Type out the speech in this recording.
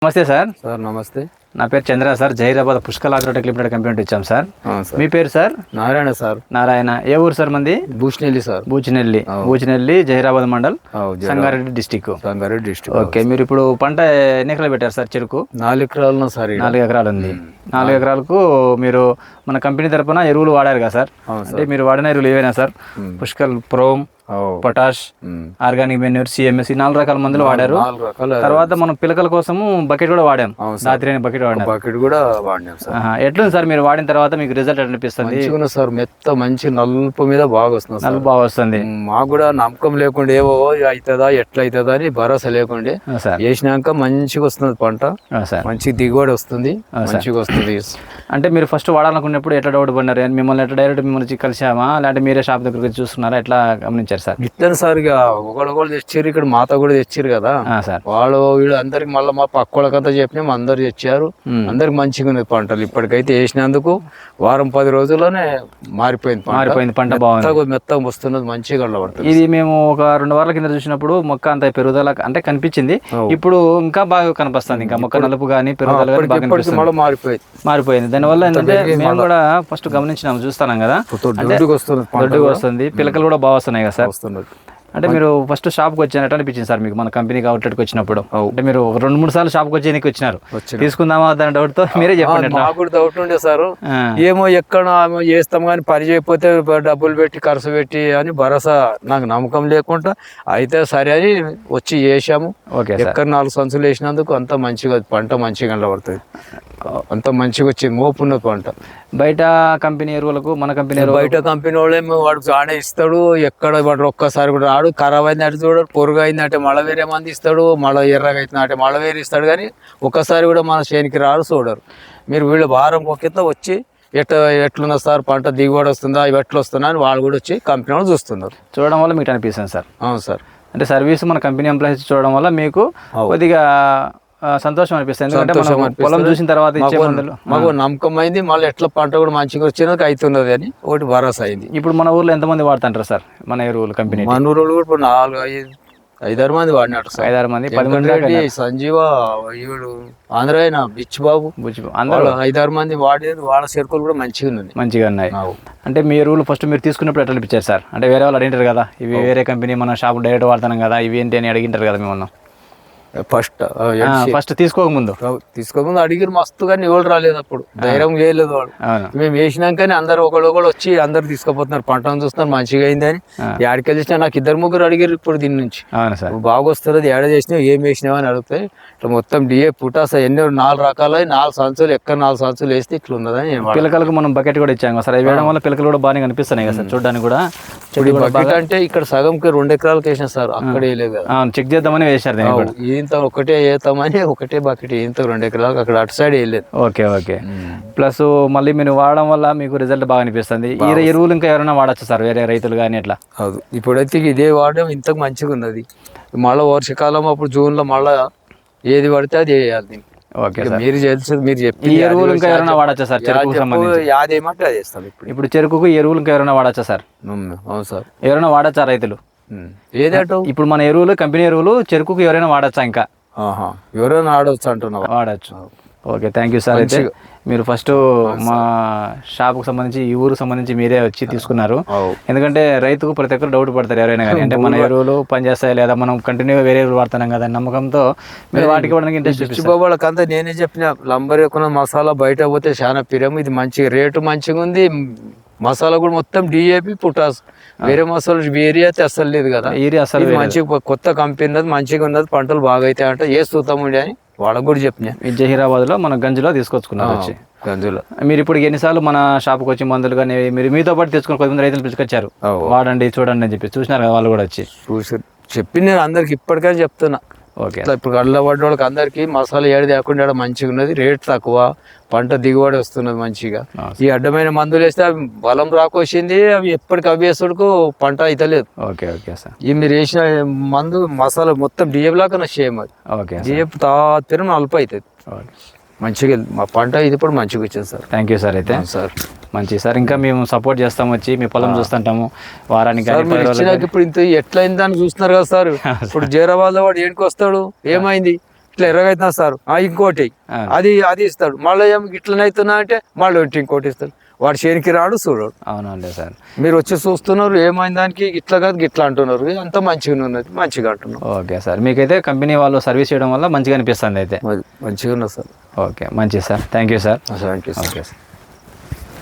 నమస్తే sir. Sir నమస్తే. నా పేరు Chandra sir. Zaheerabad Pushkal agrotech limited company ఇచ్చాం సార్. మీ పేరు సార్? నారాయణ సార్. నారాయణ. ఏ ఊరు సార్ మంది? Buchinelli sir. Buchinelli Zaheerabad mandal, Sangareddy district. Okay, మీరు ఇప్పుడు పంట ఎన్ని ఎకరాలు పెట్టారు సార్? చెరుకు 4 ఎకరాలు సార్. 4 ఎకరాలు ఉంది. 4 ఎకరాలకు మీరు మన కంపెనీ తరపున ఎరువులు వాడారు కదా సార్? అంటే మీరు వాడిన ఎరువులు ఏవైనా sir? Pushkal prom, potash, organic manure, CMS, 4 రకాల మందులు వాడారు. తర్వాత మనం పిలకల కోసము బకెట్ కూడా వాడాం. రాత్రి బకెట్ కూడా వాడినాం సార్. ఎట్లుంది సార్ మీరు వాడిన తర్వాత మీకు రిజల్ట్ అనిపిస్తుంది? సార్ మెత్త మంచి నలుపు మీద బాగా వస్తుంది. నలుపు బాగా వస్తుంది. మాకు కూడా నమ్మకం లేకుండా ఏవో అవుతుందా ఎట్లా అవుతుందా అని భరోసా లేకుండా వేసినాక మంచిగా వస్తుంది పంట. మంచి దిగుబడి వస్తుంది, మంచిగా వస్తుంది. అంటే మీరు ఫస్ట్ వాడాలనుకున్నప్పుడు ఎట్లా డౌట్ పడినారు? మిమ్మల్ని ఎట్లా డైరెక్ట్ మిమ్మల్ని కలిసామా, లేదంటే మీరే షాప్ దగ్గరికి చూస్తున్నారా, ఎట్లా గమనించారు సార్? ఇట్లా సార్ ఇక ఒకళ్ళు తెచ్చారు, ఇక్కడ మాత కూడా తెచ్చారు కదా సార్. వాళ్ళు వీళ్ళు అందరికి మళ్ళీ మా పక్క వాళ్ళకంతా చెప్పినాం, అందరు తెచ్చారు. అందరికి మంచిగా ఉన్నది పంటలు. ఇప్పటికైతే వేసినందుకు వారం 10 రోజుల్లోనే మారిపోయింది పంట. బాగుంది, మెత్తం వస్తున్నది, మంచిగా పడుతుంది. ఇది మేము ఒక 2 వారాల కింద చూసినప్పుడు మొక్క అంత పెరుగుదల అంటే కనిపించింది. ఇప్పుడు ఇంకా బాగా కనిపిస్తుంది. ఇంకా మొక్క నలుపు గానీ పెరుగుదల మారిపోయింది. దానివల్ల ఏంటంటే మేము కూడా ఫస్ట్ గమనించినాము, చూస్తున్నాం కదా, దొడ్డుగా వస్తుంది, పిలకలు కూడా బాగా వస్తున్నాయి కదా సార్. అంటే మీరు ఫస్ట్ షాప్కి వచ్చారు, ఎట్లా అనిపించింది సార్ మీకు మన కంపెనీకి అవుట్లెట్కి వచ్చినప్పుడు? అంటే మీరు 2-3 సార్లు షాప్కి వచ్చేందుకు వచ్చినారు, తీసుకుందామా దాని డౌట్ తో మీరే చెప్పండి. నాకు డౌట్ ఉండే సార్, ఏమో ఎక్కడ చేస్తాం కానీ పని చేయకపోతే డబ్బులు పెట్టి ఖర్చు పెట్టి అని భరోసా నాకు నమ్మకం లేకుండా అయితే సరే అని వచ్చి చేసాము. ఎక్కడ 4 సంచులు వేసినందుకు అంత మంచిగా పంట మంచిగా కనబడుతుంది. అంత మంచిగా వచ్చింది, మోపున్న పంట. బయట కంపెనీ ఎరువులకు మన కంపెనీ బయట కంపెనీ వాళ్ళేమో వాడు ఆడే ఇస్తాడు, ఎక్కడ వాడు ఒక్కసారి కూడా రాడు. ఖరాబ్ అయింది అంటే చూడడు, పొరుగు అయింది అంటే మళ్ళీ వేరే మంది ఇస్తాడు, మళ్ళీ ఎర్రగా అవుతుంది అంటే మళ్ళీ వేరే ఇస్తాడు. కానీ ఒక్కసారి కూడా మన చేనికి రాడు, చూడరు. మీరు వీళ్ళు వారం ఒకేతో వచ్చి ఎట్లున్నా సార్ పంట దిగుబడి వస్తుందా, ఇవి ఎట్లా వస్తుందా అని వాళ్ళు కూడా వచ్చి కంపెనీ వాళ్ళు చూస్తున్నారు. చూడడం వల్ల మీకు అనిపిస్తుంది సార్? అవును సార్. అంటే సర్వీస్ మన కంపెనీ ఎంప్లాయీస్ చూడడం వల్ల మీకు కొద్దిగా సంతోషం అనిపిస్తుంది. ఎందుకంటే పొలం చూసిన తర్వాత మాకు నమ్మకం అయింది. మళ్ళీ ఎట్లా పంట కూడా మంచిగా వచ్చినాక అవుతున్నది అని ఒకటి భరోసా అయింది. ఇప్పుడు మన ఊర్లో ఎంతమంది వాడుతుంటారు సార్ మన ఎరువులు కంపెనీ? మన ఊరు కూడా ఇప్పుడు 4-5 మంది వాడినట్టు సార్. 5-6 మంది, 10 మంది. సంజీవ, ఈవిడు ఆంధ్రాయన, బిచ్చిబాబు, 5-6 మంది వాడేది. వాళ్ళ చెరుకులు కూడా మంచిగా ఉన్నాయి. అంటే మీ ఎరువులు ఫస్ట్ మీరు తీసుకున్నప్పుడు ఎట్లా అనిపించారు సార్? అంటే వేరే వాళ్ళు అడిగింటారు కదా, ఇవి వేరే కంపెనీ మన షాప్ డైరెక్ట్ వాడుతున్నాం కదా, ఇవి ఏంటి అని అడిగింటారు కదా మిమ్మల్ని ఫస్ట్ తీసుకోకముందు అడిగిరు మస్తు, కానీ ఎవరు రాలేదు. అప్పుడు ధైర్యం చేయలేదు వాడు. మేము వేసినాకనే అందరు ఒకళ్ళు వచ్చి అందరు తీసుకుపోతున్నారు, పంటను చూస్తున్నారు, మంచిగా అయిందని. ఏడకెళ్ళి చేసినా నాకు 2-3 అడిగారు ఇప్పుడు దీని నుంచి. బాగా వస్తుంది, ఏడ చేసినావు, ఏం వేసినావు అని అడిగితే ఇట్లా మొత్తం డిఏ పుటాస ఎన్నో 4 రకాల 4 సంచులు, ఎక్కడ 4 సంచులు వేస్తే ఇట్లా ఉన్నదని. పిలకలకు మనం బకెట్ కూడా ఇచ్చాం సార్, వేయడం వల్ల పిలకలు కూడా బాగా కనిపిస్తున్నాయి కదా సార్ చూడడానికి కూడా. బకెట్ అంటే ఇక్కడ సగంకి 2 ఎకరాలకు వేసినా సార్, అక్కడ వేయలేదు కదా, చెక్ చేద్దామని వేసారు. ఇంత ఒకటే వేస్తామని ఒకటే బకెట్, ఇంత 2 ఎకరాలకు అక్కడ అటు సైడ్ వేయలేదు. ఓకే. ప్లస్ మళ్ళీ మీరు వాడడం వల్ల మీకు రిజల్ట్ బాగా అనిపిస్తుంది. ఈ ఎరువులు ఇంకా ఎవరైనా వాడచ్చు సార్, వేరే రైతులు కానీ ఎట్లా? ఇప్పుడైతే ఇదే వాడడం ఇంతకు మంచిగా ఉన్నది. మళ్ళీ వర్షాకాలం అప్పుడు జూన్లో మళ్ళీ ఏది పడితే అది వేయాలి. మీరు చెప్పి ఎరువులు ఇంకా ఎవరైనా వాడచ్చా సార్? అదేమంటే అది వేస్తాం. ఇప్పుడు చెరుకుకు ఎరువులు ఇంకా ఎవరైనా వాడచ్చా సార్? అవును సార్. ఎవరైనా వాడచ్చా రైతులు? ఏదంటే ఇప్పుడు మన ఎరువులు కంపెనీ ఎరువులు చెరుకుకు ఎవరైనా వాడచ్చా? ఇంకా ఎవరైనా వాడవచ్చు అంటున్నా? వాడచ్చు. Okay, thank you sir. అయితే మీరు ఫస్ట్ మా షాప్కి సంబంధించి, ఈ ఊరికి సంబంధించి మీరే వచ్చి తీసుకున్నారు. ఎందుకంటే రైతుకు ప్రతి ఒక్కరు డౌట్ పడతారు ఎవరైనా కానీ, అంటే మన ఎరువులు పనిచేస్తాయి లేదా మనం కంటిన్యూగా వేరే ఎరువులు వాడుతున్నాం కదా నమ్మకంతో మీరు వాటికి వాడడానికి ఇంట్రెస్ట్. వాళ్ళకంతా నేనే చెప్పిన, లంబర్ ఎక్కువ మసాలా బయట పోతే చాలా పిరం, ఇది మంచిగా రేటు మంచిగా ఉంది. మసాలా కూడా మొత్తం డిఏపి పొటాస్, వేరే మసాలా వేరే అయితే అసలు లేదు కదా. అసలు మంచిగా కొత్త కంపెనీ మంచిగా ఉన్నది, పంటలు బాగా అయితే అంటే ఏ చూద్దామండి అని వాళ్ళకు కూడా చెప్పిన. జహీరాబాద్ లో మన గంజులో తీసుకొచ్చుకున్నారు వచ్చి. గంజులో మీరు ఇప్పుడు ఎన్నిసార్లు మన షాప్కి వచ్చి మందులు కానీ మీరు మీతో పాటు తెచ్చుకుని 10 మంది రైతులు పిలుచుకొచ్చారు, వాడండి చూడండి అని చెప్పి చూసినారు కదా వాళ్ళు కూడా వచ్చి చెప్పి నేను అందరికి ఇప్పటికైనా చెప్తున్నా. ఓకే, ఇప్పుడు కళ్ళ పడ్డ వాళ్ళకి అందరికి మసాలా ఏడు తేకుండా మంచిగా ఉన్నది, రేట్ తక్కువ, పంట దిగుబడి వస్తున్నది మంచిగా. ఈ అడ్డమైన మందులు వేస్తే అవి బలం రాకొచ్చింది, అవి ఎప్పటికి అవ్వేసుడుకు పంట అయితలేదు. Okay sir. ఈ మీరు వేసిన మందు మసాలా మొత్తం డిఎఫ్ లాగా సేమ్ అది. డిఎఫ్ తాతిరం నలుపు అవుతుంది మంచిగా. మా పంట ఇది ఇప్పుడు మంచిగా వచ్చింది సార్. Thank you sir. అయితే సార్ మంచి సార్, ఇంకా మేము సపోర్ట్ చేస్తాము, వచ్చి మీ పొలం చూస్తుంటాము వారానికి. ఇప్పుడు ఇంత ఎట్లా అయిందని చూస్తున్నారు కదా సార్. ఇప్పుడు జైరాబాద్ లో వాడు ఏడికి వస్తాడు, ఏమైంది ఇట్లా ఎర్రగైతున్నా సార్ ఇంకోటి అది ఇస్తాడు, మళ్ళీ ఏమి ఇట్లనైతున్నా అంటే మళ్ళీ ఇంకోటి ఇస్తాడు. వాడు చేనికి రాడు చూడడు. అవునండి సార్, మీరు వచ్చి చూస్తున్నారు ఏమైంది దానికి, ఇట్లా కాదు గిట్లా అంటున్నారు, అంత మంచిగా ఉన్నది, మంచిగా అంటున్నారు. ఓకే సార్, మీకైతే కంపెనీ వాళ్ళు సర్వీస్ చేయడం వల్ల మంచిగా అనిపిస్తుంది అయితే. మంచిగా ఉన్నది సార్. ఓకే, మంచిది sir, thank you sir. Thank you sir. Okay sir.